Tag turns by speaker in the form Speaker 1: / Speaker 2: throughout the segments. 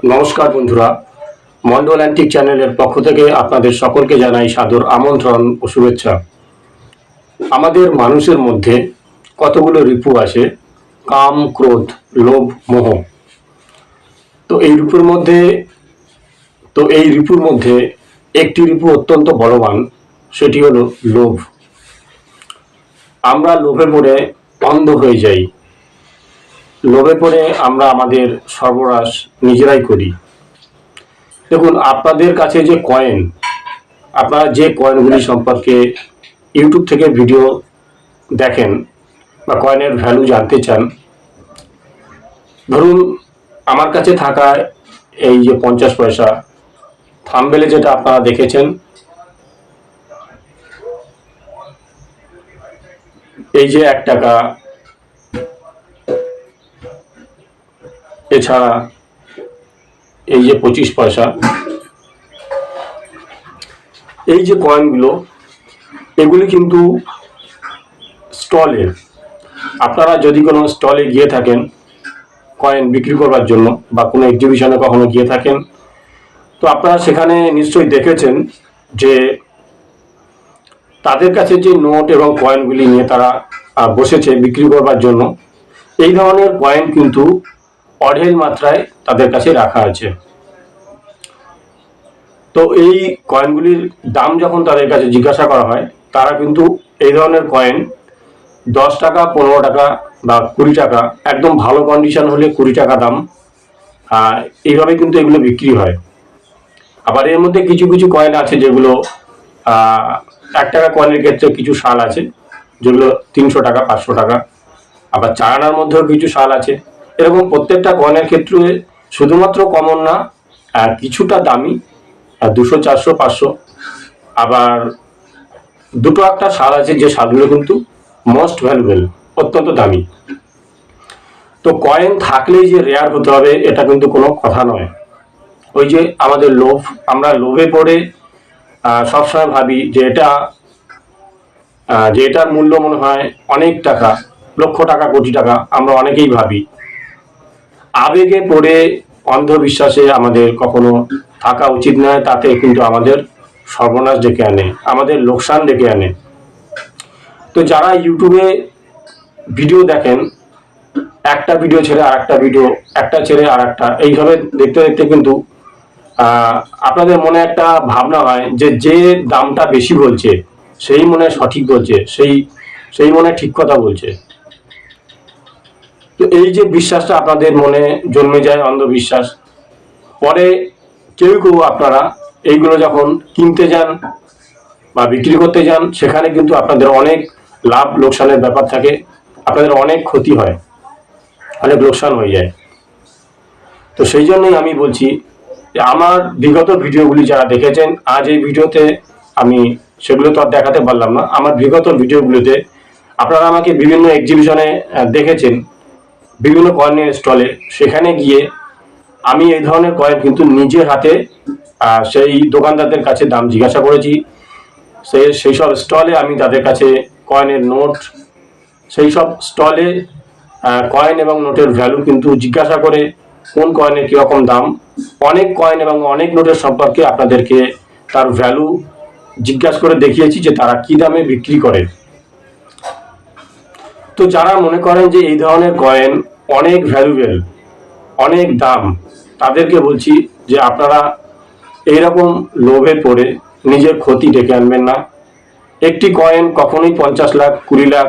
Speaker 1: নমস্কার বন্ধুরা, মন্ডল অ্যান্টিক চ্যানেলের পক্ষ থেকে আপনাদের সকলকে জানাই সাদর আমন্ত্রণ ও শুভেচ্ছা। আমাদের মানুষের মধ্যে কতগুলো রিপু আছে: কাম, ক্রোধ, লোভ, মোহ। তো এই রিপুর মধ্যে একটি রিপু অত্যন্ত বলবান, সেটি হলো লোভ। আমরা লোভে পড়ে অন্ধ হয়ে যাই। লোভে পড়ে আমরা আমাদের সর্বনাশ নিজেরাই করি। দেখুন, আপনাদের কাছে যে কয়েন, আপনারা যে কয়েনগুলি সম্পর্কে ইউটিউব থেকে ভিডিও দেখেন বা কয়েনের ভ্যালু জানতে চান, ধরুন আমার কাছে থাকা এই যে 50 পয়সা, থাম্বনেলে যেটা আপনারা দেখেছেন, এই যে 1 টাকা, এছাড়া এই যে 25 পয়সা, এই যে কয়েনগুলো, এগুলি কিন্তু স্টলের। আপনারা যদি কোনো স্টলে গিয়ে থাকেন কয়েন বিক্রি করবার জন্য বা কোনো এক্সিবিশনে কখনো গিয়ে থাকেন, তো আপনারা সেখানে নিশ্চয়ই দেখেছেন যে তাদের কাছে যে নোট এবং কয়েনগুলি নিয়ে তারা বসেছে বিক্রি করবার জন্য, এই ধরনের কয়েন কিন্তু অঢেল মাত্রায় তাদের কাছে রাখা আছে। তো এই কয়েনগুলির দাম যখন তাদের কাছে জিজ্ঞাসা করা হয়, তারা কিন্তু এই ধরনের কয়েন 10 টাকা, 15 টাকা বা 20 টাকা, একদম ভালো কন্ডিশন হলে 20 টাকা দাম, এইভাবে কিন্তু এগুলো বিক্রি হয়। আবার এর মধ্যে কিছু কিছু কয়েন আছে যেগুলো 1 টাকা কয়েনের ক্ষেত্রে কিছু সাল আছে যেগুলো 300 টাকা, 500 টাকা। আবার 4 আনার মধ্যেও কিছু সাল আছে। এরকম প্রত্যেকটা কয়েনের ক্ষেত্রে শুধুমাত্র কমন না, কিছুটা দামি, 200, 400, 500। আবার দুটো একটা সাল আছে যে সালগুলো কিন্তু মোস্ট ভ্যালুয়েবল, অত্যন্ত দামি। তো কয়েন থাকলেই যে রেয়ার হতে হবে এটা কিন্তু কোনো কথা নয়। ওই যে আমাদের লোভ, আমরা লোভে পড়ে সবসময় ভাবি যে এটার মূল্য মনে হয় অনেক টাকা, লক্ষ টাকা, কোটি টাকা, আমরা অনেকেই ভাবি। আবেগে পড়ে অন্ধবিশ্বাসে আমাদের কখনো থাকা উচিত নয়। তাতে কিন্তু আমাদের সর্বনাশ ডেকে আনে, আমাদের লোকসান ডেকে আনে। তো যারা ইউটিউবে ভিডিও দেখেন, একটা ভিডিও ছেড়ে আরেকটা ভিডিও, একটা ছেড়ে আরেকটা, এইভাবে দেখতে দেখতে কিন্তু আপনাদের মনে একটা ভাবনা হয় যে যে দামটা বেশি বলছে সেই মনে সঠিক বলছে, সেই মনে ঠিক কথা বলছে। তো এই যে বিশ্বাসটা আপনাদের মনে জন্মে যায়, অন্ধবিশ্বাস, পরে কেউ কেউ আপনারা এইগুলো যখন কিনতে যান বা বিক্রি করতে যান, সেখানে কিন্তু আপনাদের অনেক লাভ লোকসানের ব্যাপার থাকে, আপনাদের অনেক ক্ষতি হয়, অনেক লোকসান হয়ে যায়। তো সেই জন্যই আমি বলছি যে আমার বিগত ভিডিওগুলি যারা দেখেছেন, আজ এই ভিডিওতে আমি সেগুলো তো আর দেখাতে পারলাম না। আমার বিগত ভিডিওগুলোতে আপনারা আমাকে বিভিন্ন এক্সিবিশনে দেখেছেন, বিভিন্ন কয়েনের স্টলে, সেখানে গিয়ে আমি এই ধরনের কয়েন কিন্তু নিজের হাতে সেই দোকানদারদের কাছে দাম জিজ্ঞাসা করেছি। সেই সব স্টলে আমি তাদের কাছে কয়েনের নোট, সেই সব স্টলে কয়েন এবং নোটের ভ্যালু কিন্তু জিজ্ঞাসা করে কোন কয়েনের কীরকম দাম, অনেক কয়েন এবং অনেক নোটের সম্পর্কে আপনাদেরকে তার ভ্যালু জিজ্ঞাসা করে দেখিয়েছি যে তারা কী দামে বিক্রি করে। তো যারা মনে করেন যে এই ধরনের কয়েন অনেক ভ্যালুয়েবল, অনেক দাম, তাদেরকে বলছি যে আপনারা এইরকম লোভে পড়ে নিজের ক্ষতি ডেকে আনবেন না। একটি কয়েন কখনোই 50 লাখ, 20 লাখ,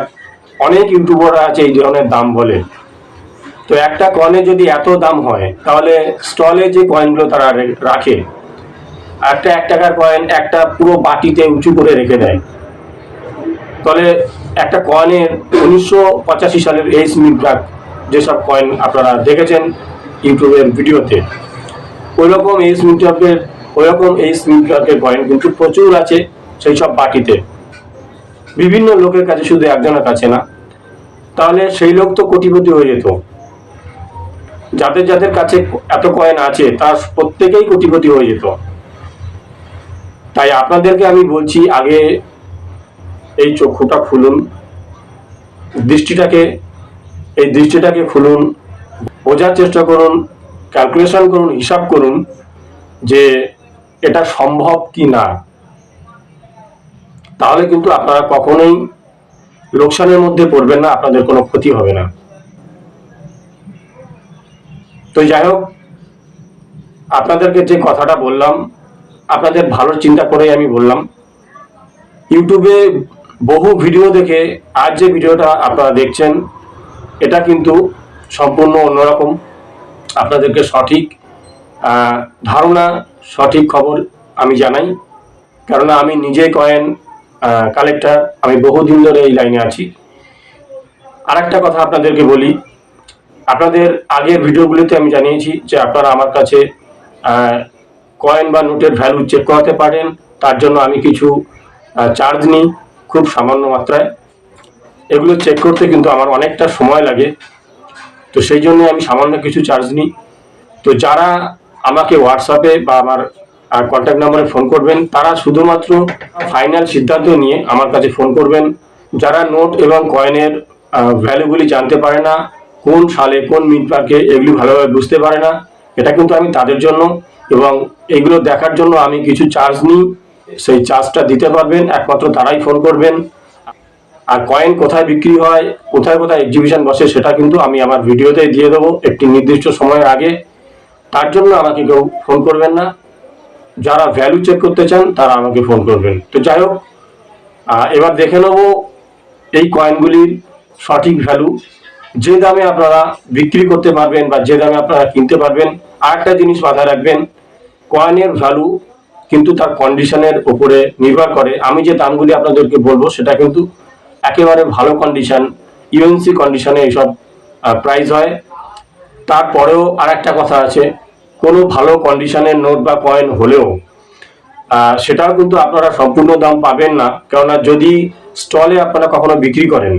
Speaker 1: অনেক ইউটিউবাররা আছে এই ধরনের দাম বলে। তো একটা কয়েনে যদি এত দাম হয়, তাহলে স্টলে যে কয়েনগুলো তারা রাখে, একটা 1 টাকার কয়েন একটা পুরো বাটিতে উঁচু করে রেখে দেয়। তাহলে একটা কয়েনের 1985 সালের এইচ মিডব্রাক যেসব কয়েন আপনারা দেখেছেন ইউটিউবের ভিডিওতে, ওইরকম এইচ মিডব্রাকের কয়েন কিন্তু প্রচুর আছে সেই সব বাটিতে, বিভিন্ন লোকের কাছে, শুধু একজনের কাছে না। তাহলে সেই লোক তো কোটিপতি হয়ে যেত। যাদের যাদের কাছে এত কয়েন আছে তার প্রত্যেকেই কোটিপতি হয়ে যেত। তাই আপনাদেরকে আমি বলছি, আগে এই চক্ষুটা খুলুন, দৃষ্টিটাকে খুলুন, বোঝার চেষ্টা করুন ক্যালকুলেশন করুন, হিসাব করুন যে এটা সম্ভব কি না। তাহলে কিন্তু আপনারা কখনোই লোকসানের মধ্যে পড়বেন না, আপনাদের কোনো ক্ষতি হবে না। তো যাই হোক, আপনাদেরকে যে কথাটা বললাম আপনাদের ভালোর চিন্তা করেই আমি বললাম। ইউটিউবে বহু ভিডিও দেখে আজ যে ভিডিওটা আপনারা দেখছেন এটা কিন্তু সম্পূর্ণ অন্যরকম। আপনাদেরকে সঠিক ধারণা, সঠিক খবর আমি জানাই, কেননা আমি নিজে কয়েন কালেক্টর, আমি বহুদিন ধরে এই লাইনে আছি। আর একটা কথা আপনাদেরকে বলি, আপনাদের আগের ভিডিওগুলিতে আমি জানিয়েছি যে আপনারা আমার কাছে কয়েন বা নোটের ভ্যালু চেক করাতে পারেন। তার জন্য আমি কিছু চার্জ নিই, খুব সামান্য মাত্রায়। এগুলো চেক করতে কিন্তু আমার অনেকটা সময় লাগে, তো সেই জন্য আমি সামান্য কিছু চার্জ নিই। তো যারা আমাকে হোয়াটসঅ্যাপে বা আমার কন্ট্যাক্ট নাম্বারে ফোন করবেন তারা শুধুমাত্র ফাইনাল সিদ্ধান্ত নিয়ে আমার কাছে ফোন করবেন। যারা নোট এবং কয়েনের ভ্যালুগুলি জানতে পারে না, কোন সালে কোন মিন্ট মার্কে এগুলি ভালোভাবে বুঝতে পারে না, এটা কিন্তু আমি তাদের জন্য এবং এগুলো দেখার জন্য আমি কিছু চার্জ নিই। সেই চার্জটা দিতে পারবেন একমাত্র তারাই ফোন করবেন। আর কয়েন কোথায় বিক্রি হয়, কোথায় কোথায় এক্সিবিশন বসে, সেটা কিন্তু আমি আমার ভিডিওতে দিয়ে দেবো একটি নির্দিষ্ট সময়ের আগে। তার জন্য আমাকে কেউ ফোন করবেন না। যারা ভ্যালু চেক করতে চান তারা আমাকে ফোন করবেন। তো যাই হোক, এবার দেখে নেব এই কয়েনগুলির সঠিক ভ্যালু, যে দামে আপনারা বিক্রি করতে পারবেন বা যে দামে আপনারা কিনতে পারবেন। আর একটা জিনিস মাথায় রাখবেন, কয়েনের ভ্যালু কিন্তু তার কন্ডিশনের উপরে নির্ভর করে। আমি যে দামগুলি আপনাদেরকে বলবো সেটা কিন্তু একেবারে ভালো কন্ডিশন, ইউএনসি কন্ডিশনে এইসব প্রাইস হয়। তারপরেও আর একটা কথা আছে, কোনো ভালো কন্ডিশনের নোট বা কয়েন হলেও সেটাও কিন্তু আপনারা সম্পূর্ণ দাম পাবেন না। কেননা যদি স্টলে আপনারা কখনো বিক্রি করেন,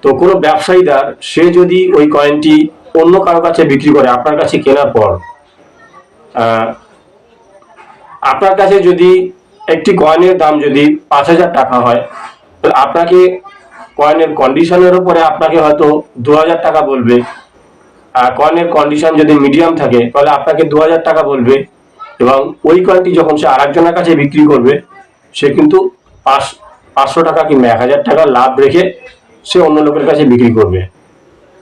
Speaker 1: তো কোনো ব্যবসায়ীদার সে যদি ওই কয়েনটি অন্য কারো কাছে বিক্রি করে, আপনার কাছে কেনার পর আপনার কাছে যদি একটি কয়েনের দাম যদি 5,000 টাকা হয়, তো আপনাকে কয়েনের কন্ডিশনের উপরে আপনাকে হয়তো 2,000 টাকা বলবে। কয়েনের কন্ডিশন যদি মিডিয়াম থাকে তাহলে আপনাকে 2,000 টাকা বলবে, এবং ওই কয়েনটি যখন সে আরেকজনের কাছে বিক্রি করবে সে কিন্তু 500 টাকা কিংবা 1,000 টাকা লাভ রেখে সে অন্য লোকের কাছে বিক্রি করবে।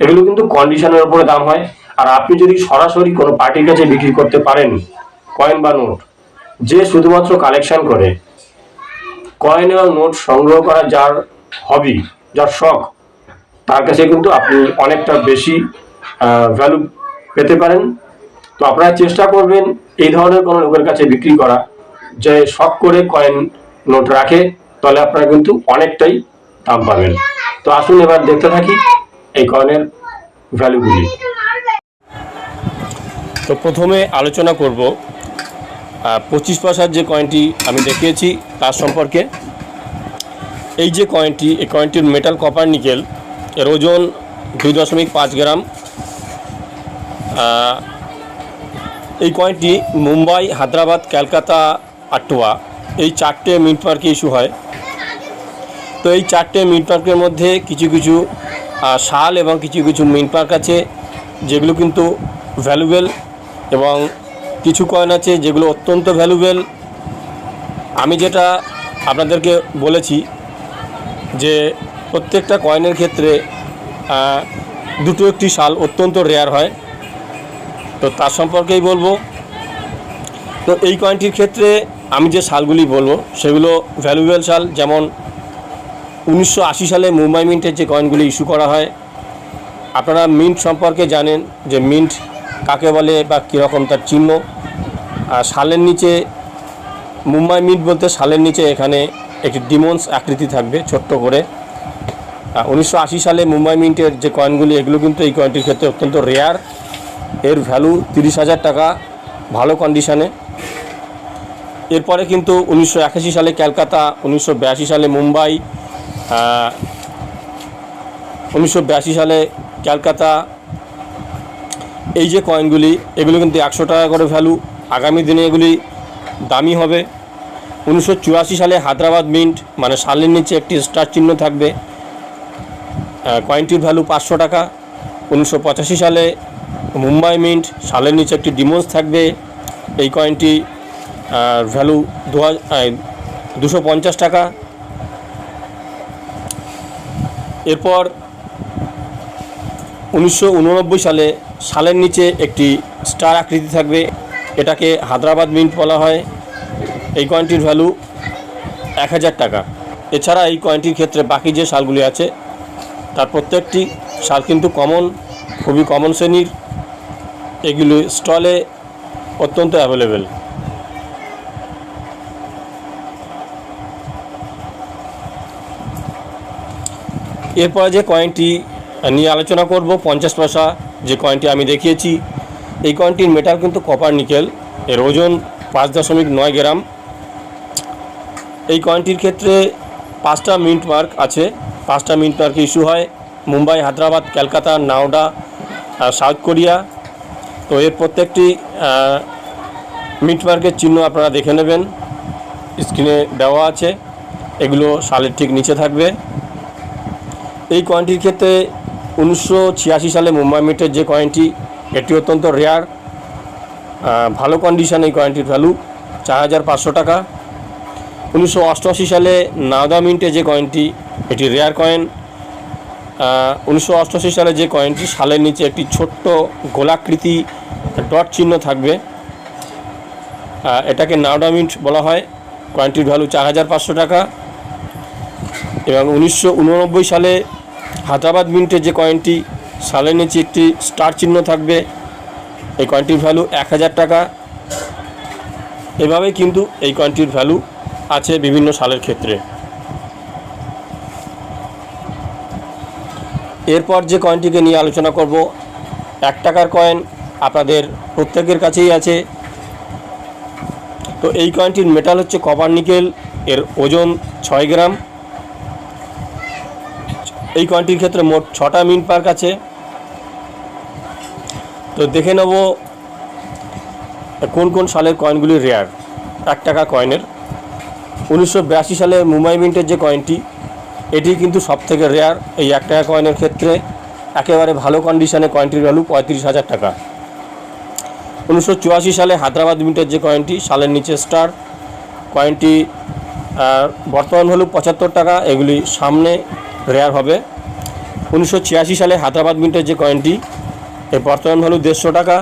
Speaker 1: এগুলো কিন্তু কন্ডিশনের উপরে দাম হয়। আর আপনি যদি সরাসরি কোনো পার্টির কাছে বিক্রি করতে পারেন কয়েন বা নোট, যে শুধুমাত্র কালেকশন করে, কয়েন এবং নোট সংগ্রহ করা যার হবি, যার শখ, তার কাছে কিন্তু আপনি অনেকটা বেশি ভ্যালু পেতে পারেন। তো আপনারা চেষ্টা করবেন এই ধরনের কোনো লোকের কাছে বিক্রি করা, যে শখ করে কয়েন নোট রাখে, তাহলে আপনারা কিন্তু অনেকটাই দাম পাবেন। তো আসুন এবার দেখতে থাকি এই কয়েনের ভ্যালুগুলি। তো প্রথমে আলোচনা করব 25 পয়সার যে কয়েনটি আমি দেখিয়েছি তার সম্পর্কে। এই যে কয়েনটি, এই কয়েনটির মেটাল কপার নিকেল, এর ওজন 2.5 গ্রাম। এই কয়েনটি মুম্বাই, হায়দ্রাবাদ, ক্যালকাতা, আটুয়া এই 4টে মিন্ট মার্কে ইস্যু হয়। তো এই 4টে মিন্ট মার্কের মধ্যে কিছু কিছু সাল এবং কিছু কিছু মিন্ট মার্ক আছে যেগুলো কিন্তু ভ্যালুয়েবল, এবং কিছু কয়েন আছে যেগুলো অত্যন্ত ভ্যালুয়েবল। আমি যেটা আপনাদেরকে বলেছি যে প্রত্যেকটা কয়েনের ক্ষেত্রে দুটো একটি সাল অত্যন্ত রেয়ার হয়, তো তার সম্পর্কেই বলবো। তো এই কয়েনটির ক্ষেত্রে আমি যে সালগুলি বলবো সেগুলো ভ্যালুয়েবল সাল। যেমন 1980 সালে মুম্বাই মিন্টের যে কয়েনগুলি ইস্যু করা হয়, আপনারা মিন্ট সম্পর্কে জানেন যে মিন্ট কাকে বলে বা কীরকম তার চিহ্ন। সালের নিচে, মুম্বাই মিন্ট বলতে সালের নিচে এখানে একটি ডিমন্স আকৃতি থাকবে ছোট্ট করে। 1980 সালে মুম্বাই মিন্টের যে কয়েনগুলি, এগুলো কিন্তু এই কয়েনটির ক্ষেত্রে অত্যন্ত রেয়ার। এর ভ্যালু 30,000 টাকা ভালো কন্ডিশনে। এরপরে কিন্তু 1981 সালে ক্যালকাতা, 1982 সালে মুম্বাই, 1982 সালে ক্যালকাতা, এই যে কয়েনগুলি এগুলো কিন্তু 100 টাকা করে ভ্যালু। আগামী দিনে এগুলি দামি হবে। 1984 সালে হায়দ্রাবাদ মিন্ট, মানে সালের নিচে একটি স্টার চিহ্ন থাকবে, কয়েনটির ভ্যালু 500 টাকা। 1985 সালে মুম্বাই মিন্ট, সালের নিচে একটি ডিমোজ থাকবে। এই কয়েনটি ভ্যালু 250 টাকা। এরপর 1989 সালে সালের নিচে একটি স্টার আকৃতি থাকবে, এটাকে হায়দ্রাবাদ মিন্ট বলা হয়। এই কয়েনটির ভ্যালু 1000 টাকা। এছাড়া এই কয়েনটির ক্ষেত্রে বাকি যে সালগুলি আছে তার প্রত্যেকটি সাল কিন্তু খুবই কমন শ্রেণীর। এগুলি স্টলে অত্যন্ত অ্যাভেলেবেল। এরপরে যে কয়েনটি নিয়ে আলোচনা করব, 50 পয়সা যে কয়েনটি আমি দেখিয়েছি, এই কয়েনটির মেটাল কিন্তু কপার নিকেল। এর ওজন 5.9 গ্রাম। এই কয়েনটির ক্ষেত্রে 5টা মিন্ট মার্ক আছে। 5টা মিন্ট মার্ক ইস্যু হয় মুম্বাই, হায়দ্রাবাদ, কলকাতা, নাওডা, সাউথ কোরিয়া। তো এর প্রত্যেকটি মিন্ট মার্কের চিহ্ন আপনারা দেখে নেবেন, স্ক্রিনে দেওয়া আছে। এগুলো সালের ঠিক নিচে থাকবে। এই কয়েনটির ক্ষেত্রে 1986 সালে মুম্বাই মিন্টের যে কয়েনটি, এটি অত্যন্ত রেয়ার, ভালো কন্ডিশন। এই কয়েনটির ভ্যালু 4500 টাকা। 1988 সালে নাওদা মিন্টে যে কয়েনটি, এটি রেয়ার কয়েন। 1988 সালে যে কয়েনটি, সালের নিচে একটি ছোট্ট গোলাকৃতি ডট চিহ্ন থাকবে, এটাকে নাওডা মিন্ট বলা হয়। কয়েনটির ভ্যালু 4500 টাকা। এবং 1989 সালে হায়দ্রাবাদ মিন্টের যে কয়েনটি, সালের নিচে একটি স্টার চিহ্ন থাকবে, এই কয়েনটির ভ্যালু 1000 টাকা। এভাবেই কিন্তু এই কয়েনটির ভ্যালু আছে বিভিন্ন সালের ক্ষেত্রে। এরপর যে কয়েনটিকে নিয়ে আলোচনা করব, 1 টাকার কয়েন, আপনাদের প্রত্যেকের কাছেই আছে। তো এই কয়েনটির মেটাল হচ্ছে কপার নিকেল। এর ওজন 6 গ্রাম। এই কয়েনটির ক্ষেত্রে মোট 6টা মিন্ট মার্ক আছে। তো দেখে নেব কোন কোন সালের কয়েনগুলি রেয়ার। 1 টাকা কয়েনের 1982 সালে মুম্বাই মিন্টের যে কয়েনটি, এটি কিন্তু সবথেকে রেয়ার। এই 1 টাকা কয়েনের ক্ষেত্রে একেবারে ভালো কন্ডিশনে কয়েনটির ভ্যালু 35,000 টাকা। 1984 সালে হায়দ্রাবাদ মিন্টের যে কয়েনটি, সালের নিচে স্টার, কয়েনটি বর্তমান ভ্যালু 75 টাকা। এগুলি সামনে রেয়ার হবে। 1986 সালে হায়দ্রাবাদ মিন্টের যে কয়েনটি, এর বর্তমান ভ্যালু 150 টাকা।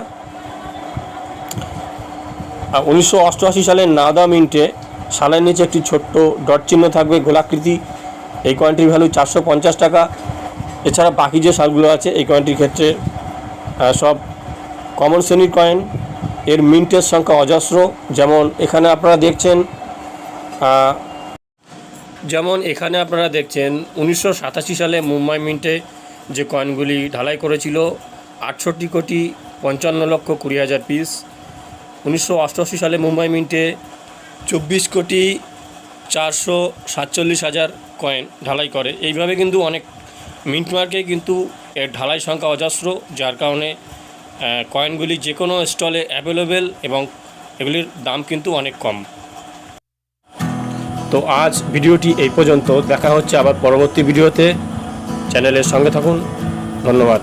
Speaker 1: 1988 সালে নাওদা মিন্টে সালের নিচে একটি ছোট্ট ডট চিহ্ন থাকবে, গোলাকৃতি। এই কয়েনটির ভ্যালু 450 টাকা। এছাড়া বাকি যে সালগুলো আছে, এই কয়েনটির ক্ষেত্রে সব কমন শ্রেণীর কয়েন। এর মিন্টের সংখ্যা অজস্র। যেমন এখানে আপনারা দেখছেন 1987 সালে মুম্বাই মিন্টে যে কয়েনগুলি ঢালাই করেছিল, 68,55,20,000 পিস। 1988 সালে মুম্বাই মিন্টে 24,447,000 কয়েন ঢালাই করে। এইভাবে কিন্তু অনেক মিন্ট মার্কে কিন্তু এর ঢালাই সংখ্যা অজস্র, যার কারণে কয়েনগুলি যে কোনো স্টলে অ্যাভেলেবেল এবং এগুলির দাম কিন্তু অনেক কম। তো আজ ভিডিওটি এই পর্যন্ত। দেখা হচ্ছে আবার পরবর্তী ভিডিওতে। চ্যানেলের সঙ্গে থাকুন। ধন্যবাদ।